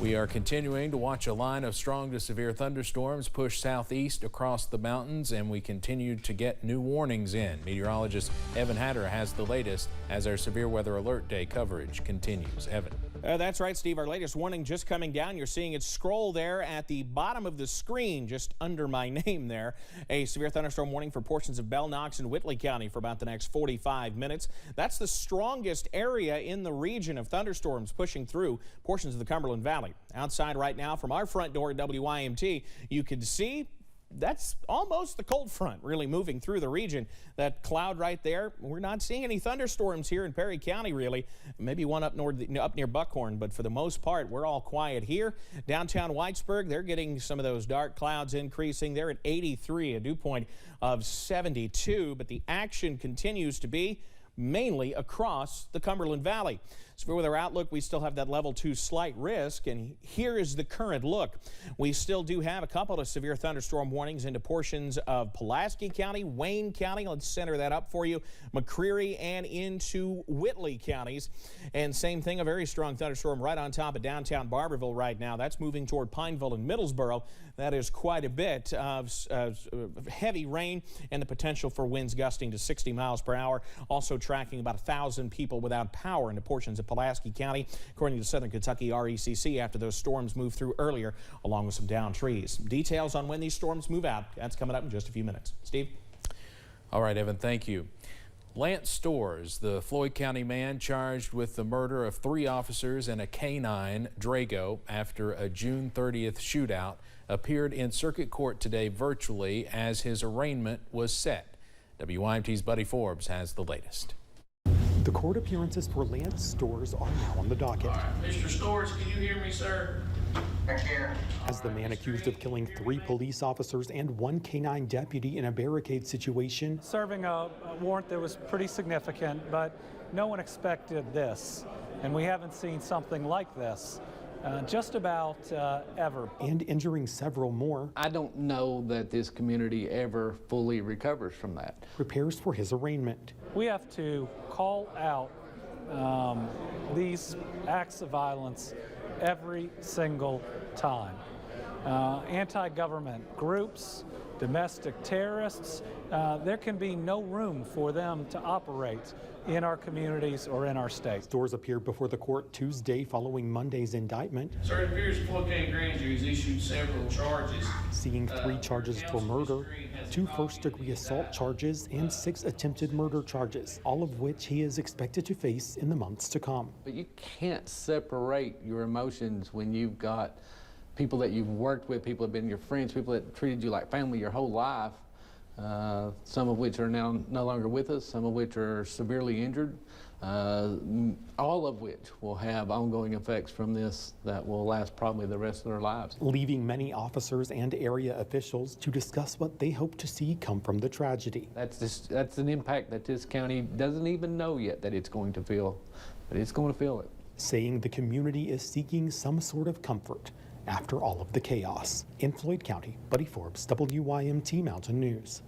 We are continuing to watch a line of strong to severe thunderstorms push southeast across the mountains, and we continue to get new warnings in. Meteorologist Evan Hatter has the latest as our severe weather alert day coverage continues. Evan. That's right, Steve. Our latest warning just coming down. You're seeing it scroll there at the bottom of the screen, just under my name there. A severe thunderstorm warning for portions of Bell, Knox, and Whitley County for about the next 45 minutes. That's the strongest area in the region of thunderstorms pushing through portions of the Cumberland Valley. Outside right now from our front door at WYMT, you can see that's almost the cold front really moving through the region. That cloud right there, we're not seeing any thunderstorms here in Perry County really. Maybe one up near Buckhorn, but for the most part, we're all quiet here. Downtown Whitesburg, they're getting some of those dark clouds increasing. They're at 83, a dew point of 72, but the action continues to be mainly across the Cumberland Valley. So with our outlook, we still have that level 2 slight risk, and here is the current look. We still do have a couple of severe thunderstorm warnings into portions of Pulaski County, Wayne County, let's center that up for you, McCreary, and into Whitley counties. And same thing, a very strong thunderstorm right on top of downtown Barberville right now. That's moving toward Pineville and Middlesboro. That is quite a bit of heavy rain and the potential for winds gusting to 60 miles per hour. Also tracking about 1,000 people without power into portions of Pulaski County, according to Southern Kentucky RECC, after those storms moved through earlier, along with some downed trees. Details on when these storms move out, that's coming up in just a few minutes. Steve? All right, Evan, thank you. Lance Storrs, the Floyd County man charged with the murder of 3 officers and a K-9 Drago after a June 30th shootout, appeared in circuit court today virtually as his arraignment was set. WYMT's Buddy Forbes has the latest. The court appearances for Lance Storrs are now on the docket. All right, Mr. Storrs, can you hear me, sir? I can. As the man accused of killing 3 police officers and 1 K-9 deputy in a barricade situation. Serving a warrant that was pretty significant, but no one expected this. And we haven't seen something like this just about ever. And injuring several more. I don't know that this community ever fully recovers from that. Prepares for his arraignment. We have to call out these acts of violence every single time. Anti-government groups, domestic terrorists, there can be no room for them to operate in our communities or in our state. Storrs appeared before the court Tuesday following Monday's indictment. Sir, it appears the Floyd County Grand Jury has issued several charges. Seeing 3 charges for murder, 2 first-degree assault charges, and 6 attempted murder charges, all of which he is expected to face in the months to come. But you can't separate your emotions when you've got people that you've worked with, people that have been your friends, people that treated you like family your whole life, some of which are now no longer with us, some of which are severely injured, all of which will have ongoing effects from this that will last probably the rest of their lives. Leaving many officers and area officials to discuss what they hope to see come from the tragedy. That's an impact that this county doesn't even know yet that it's going to feel, but it's going to feel it. Saying the community is seeking some sort of comfort after all of the chaos. In Floyd County, Buddy Forbes, WYMT Mountain News.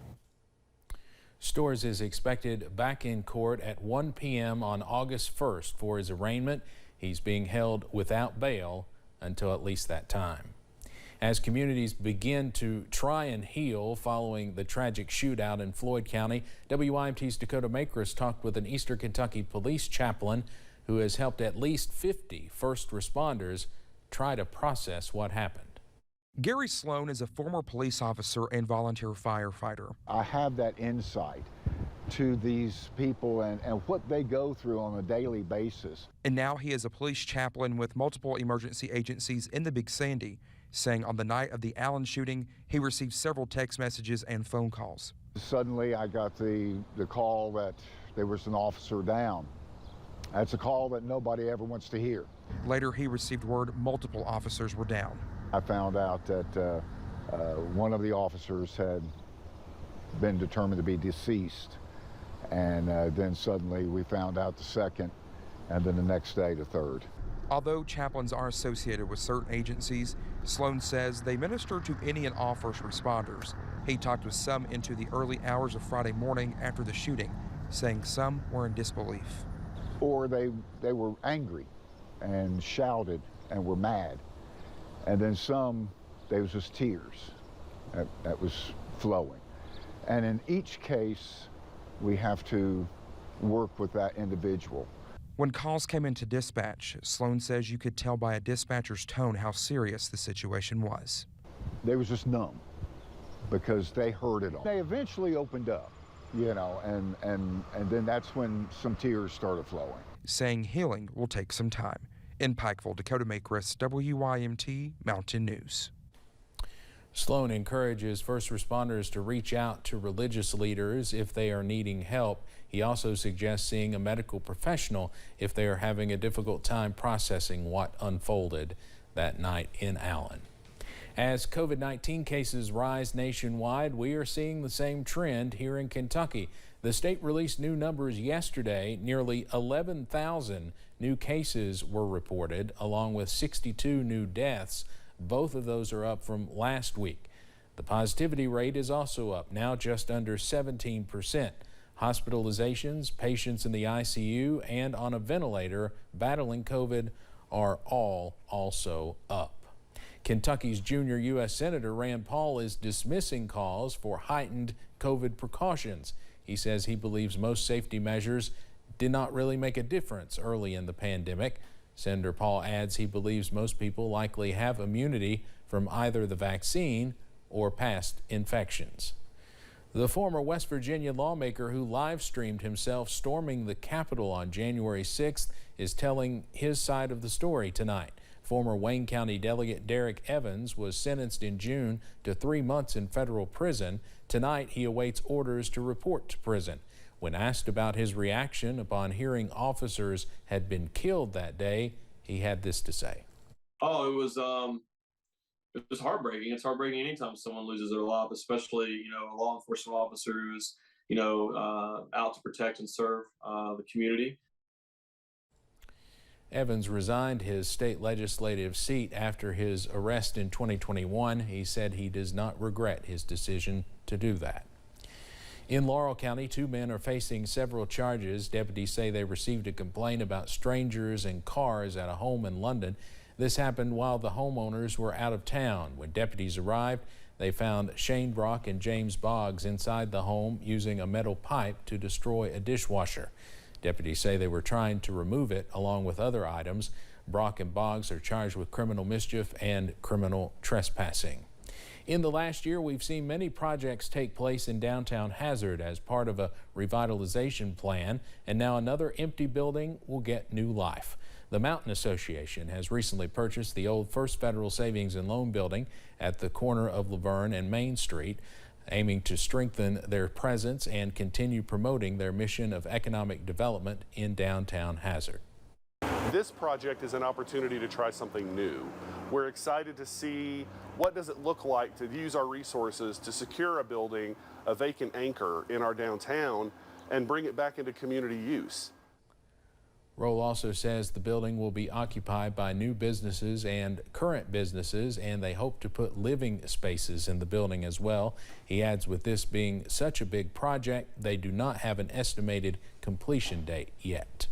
Storrs is expected back in court at 1 p.m. on August 1st for his arraignment. He's being held without bail until at least that time. As communities begin to try and heal following the tragic shootout in Floyd County, WYMT's Dakota Makris talked with an Eastern Kentucky police chaplain who has helped at least 50 first responders try to process what happened. Gary Sloan is a former police officer and volunteer firefighter. I have that insight to these people and what they go through on a daily basis. And now he is a police chaplain with multiple emergency agencies in the Big Sandy, saying on the night of the Allen shooting, he received several text messages and phone calls. Suddenly I got the call that there was an officer down. That's a call that nobody ever wants to hear. Later, he received word multiple officers were down. I found out that one of the officers had been determined to be deceased, and then suddenly we found out the second, and then the next day the third. Although chaplains are associated with certain agencies, Sloan says they minister to any and all first responders. He talked with some into the early hours of Friday morning after the shooting, saying some were in disbelief. Or they were angry and shouted and were mad. And then some, there was just tears that was flowing. And in each case, we have to work with that individual. When calls came into dispatch, Sloan says you could tell by a dispatcher's tone how serious the situation was. They was just numb because they heard it all. They eventually opened up, you know, and then that's when some tears started flowing. Saying healing will take some time. In Pikeville, Dakota Makris, WYMT Mountain News. Sloan encourages first responders to reach out to religious leaders if they are needing help. He also suggests seeing a medical professional if they are having a difficult time processing what unfolded that night in Allen. As COVID-19 cases rise nationwide, we are seeing the same trend here in Kentucky. The state released new numbers yesterday. Nearly 11,000 new cases were reported, along with 62 new deaths. Both of those are up from last week. The positivity rate is also up, now just under 17%. Hospitalizations, patients in the ICU and on a ventilator battling COVID are all also up. Kentucky's junior U.S. Senator Rand Paul is dismissing calls for heightened COVID precautions. He says he believes most safety measures did not really make a difference early in the pandemic. Senator Paul adds he believes most people likely have immunity from either the vaccine or past infections. The former West Virginia lawmaker who live-streamed himself storming the Capitol on January 6th is telling his side of the story tonight. Former Wayne County Delegate Derek Evans was sentenced in June to 3 months in federal prison. Tonight, he awaits orders to report to prison. When asked about his reaction upon hearing officers had been killed that day, he had this to say. Oh, it was heartbreaking. It's heartbreaking anytime someone loses their life, especially, you know, a law enforcement officer who's, you know, out to protect and serve the community. Evans resigned his state legislative seat after his arrest in 2021. He said he does not regret his decision to do that. In Laurel County, 2 men are facing several charges. Deputies say they received a complaint about strangers and cars at a home in London. This happened while the homeowners were out of town. When deputies arrived, they found Shane Brock and James Boggs inside the home using a metal pipe to destroy a dishwasher. Deputies say they were trying to remove it along with other items. Brock and Boggs are charged with criminal mischief and criminal trespassing. In the last year, we've seen many projects take place in downtown Hazard as part of a revitalization plan, and now another empty building will get new life. The Mountain Association has recently purchased the old First Federal Savings and Loan building at the corner of Laverne and Main Street, aiming to strengthen their presence and continue promoting their mission of economic development in downtown Hazard. This project is an opportunity to try something new. We're excited to see what does it look like to use our resources to secure a building, a vacant anchor in our downtown, and bring it back into community use. Roll also says the building will be occupied by new businesses and current businesses, and they hope to put living spaces in the building as well. He adds, with this being such a big project, they do not have an estimated completion date yet.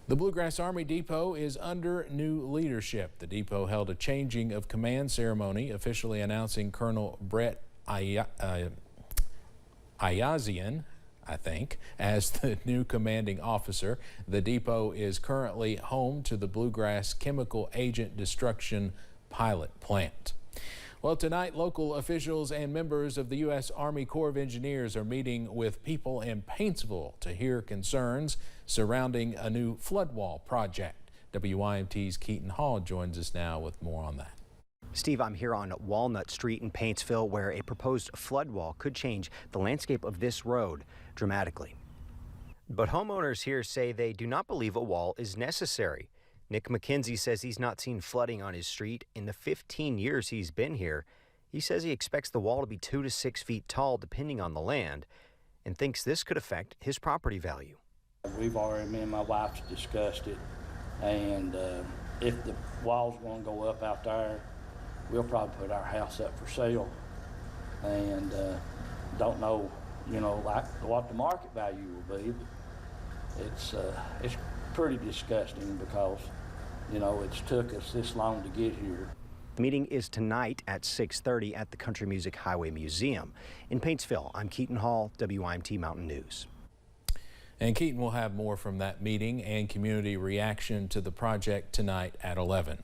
The Bluegrass Army Depot is under new leadership. The depot held a changing of command ceremony, officially announcing Colonel Brett Ayazian, as the new commanding officer. The depot is currently home to the Bluegrass Chemical Agent Destruction Pilot Plant. Well, tonight, local officials and members of the U.S. Army Corps of Engineers are meeting with people in Paintsville to hear concerns surrounding a new flood wall project. WYMT's Keaton Hall joins us now with more on that. Steve, I'm here on Walnut Street in Paintsville, where a proposed flood wall could change the landscape of this road dramatically. But homeowners here say they do not believe a wall is necessary. Nick McKenzie says he's not seen flooding on his street in the 15 years he's been here. He says he expects the wall to be 2 to 6 feet tall, depending on the land, and thinks this could affect his property value. We've already, me and my wife, discussed it, and if the wall's going to go up out there, we'll probably put our house up for sale, and don't know, you know, like what the market value will be. But it's pretty disgusting because, you know, it's took us this long to get here. The meeting is tonight at 6:30 at the Country Music Highway Museum. In Paintsville, I'm Keaton Hall, WIMT Mountain News. And Keaton will have more from that meeting and community reaction to the project tonight at 11.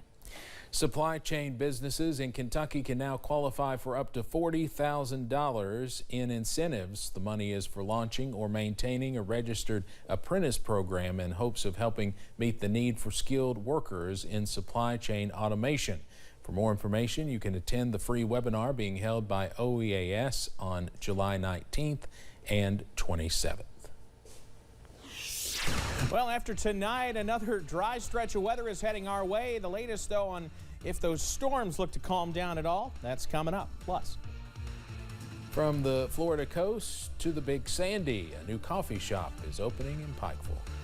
Supply chain businesses in Kentucky can now qualify for up to $40,000 in incentives. The money is for launching or maintaining a registered apprentice program in hopes of helping meet the need for skilled workers in supply chain automation. For more information, you can attend the free webinar being held by OEAS on July 19th and 27th. Well, after tonight, another dry stretch of weather is heading our way. The latest, though, on if those storms look to calm down at all, that's coming up. Plus, from the Florida coast to the Big Sandy, a new coffee shop is opening in Pikeville.